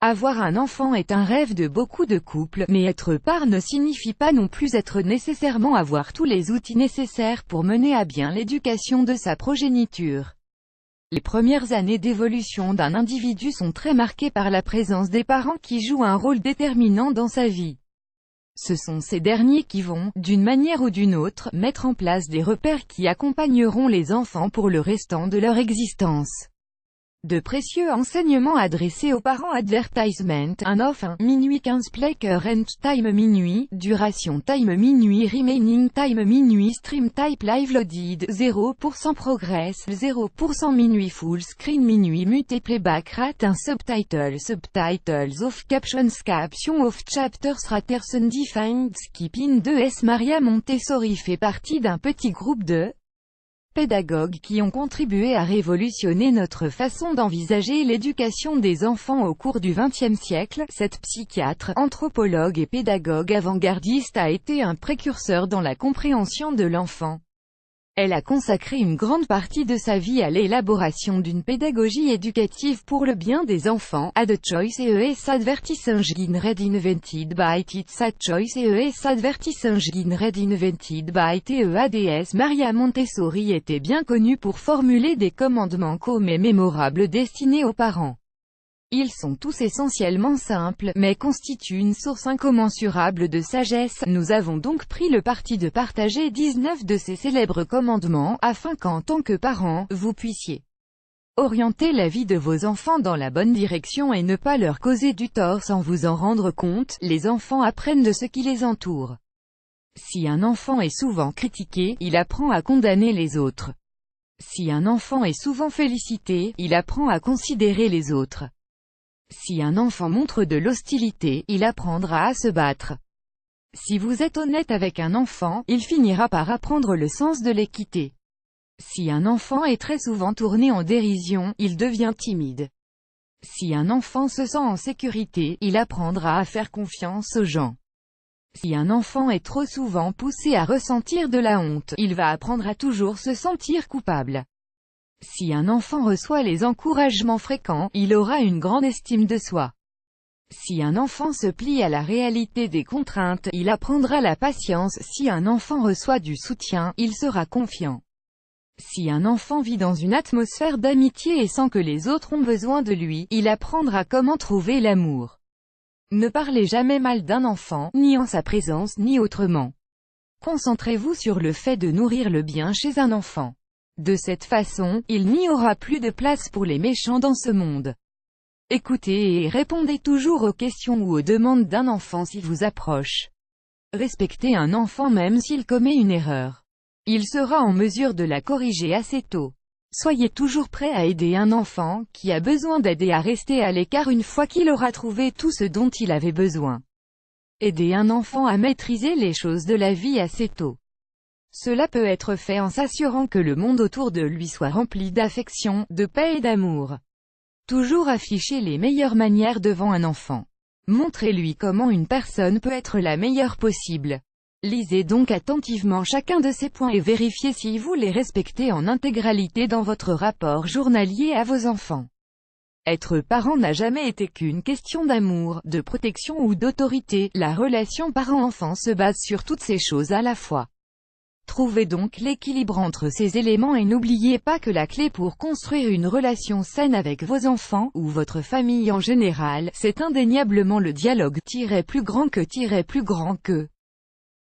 Avoir un enfant est un rêve de beaucoup de couples, mais être parent ne signifie pas non plus être nécessairement avoir tous les outils nécessaires pour mener à bien l'éducation de sa progéniture. Les premières années d'évolution d'un individu sont très marquées par la présence des parents qui jouent un rôle déterminant dans sa vie. Ce sont ces derniers qui vont, d'une manière ou d'une autre, mettre en place des repères qui accompagneront les enfants pour le restant de leur existence. De précieux enseignements adressés aux parents. Advertisement, un off, minuit 15 play current time minuit, duration time minuit, remaining time minuit, stream type live loaded, 0% progress, 0% minuit, full screen minuit, mute playback rate, un subtitles off, captions off, chapters raters undefined, skipping 2S. Maria Montessori fait partie d'un petit groupe de pédagogues qui ont contribué à révolutionner notre façon d'envisager l'éducation des enfants au cours du XXe siècle. Cette psychiatre, anthropologue et pédagogue avant-gardiste a été un précurseur dans la compréhension de l'enfant. Elle a consacré une grande partie de sa vie à l'élaboration d'une pédagogie éducative pour le bien des enfants. Ad choice ES advertising read invented by It's a choice ES advertising read invented by TEADS. Maria Montessori était bien connue pour formuler des commandements mais mémorables destinés aux parents. Ils sont tous essentiellement simples, mais constituent une source incommensurable de sagesse. Nous avons donc pris le parti de partager 19 de ces célèbres commandements, afin qu'en tant que parents, vous puissiez orienter la vie de vos enfants dans la bonne direction et ne pas leur causer du tort sans vous en rendre compte. Les enfants apprennent de ce qui les entoure. Si un enfant est souvent critiqué, il apprend à condamner les autres. Si un enfant est souvent félicité, il apprend à considérer les autres. Si un enfant montre de l'hostilité, il apprendra à se battre. Si vous êtes honnête avec un enfant, il finira par apprendre le sens de l'équité. Si un enfant est très souvent tourné en dérision, il devient timide. Si un enfant se sent en sécurité, il apprendra à faire confiance aux gens. Si un enfant est trop souvent poussé à ressentir de la honte, il va apprendre à toujours se sentir coupable. Si un enfant reçoit les encouragements fréquents, il aura une grande estime de soi. Si un enfant se plie à la réalité des contraintes, il apprendra la patience. Si un enfant reçoit du soutien, il sera confiant. Si un enfant vit dans une atmosphère d'amitié et sent que les autres ont besoin de lui, il apprendra comment trouver l'amour. Ne parlez jamais mal d'un enfant, ni en sa présence ni autrement. Concentrez-vous sur le fait de nourrir le bien chez un enfant. De cette façon, il n'y aura plus de place pour les méchants dans ce monde. Écoutez et répondez toujours aux questions ou aux demandes d'un enfant s'il vous approche. Respectez un enfant même s'il commet une erreur. Il sera en mesure de la corriger assez tôt. Soyez toujours prêt à aider un enfant qui a besoin d'aide et à rester à l'écart une fois qu'il aura trouvé tout ce dont il avait besoin. Aidez un enfant à maîtriser les choses de la vie assez tôt. Cela peut être fait en s'assurant que le monde autour de lui soit rempli d'affection, de paix et d'amour. Toujours afficher les meilleures manières devant un enfant. Montrez-lui comment une personne peut être la meilleure possible. Lisez donc attentivement chacun de ces points et vérifiez si vous les respectez en intégralité dans votre rapport journalier à vos enfants. Être parent n'a jamais été qu'une question d'amour, de protection ou d'autorité. La relation parent-enfant se base sur toutes ces choses à la fois. Trouvez donc l'équilibre entre ces éléments et n'oubliez pas que la clé pour construire une relation saine avec vos enfants, ou votre famille en général, c'est indéniablement le dialogue. Plus grand que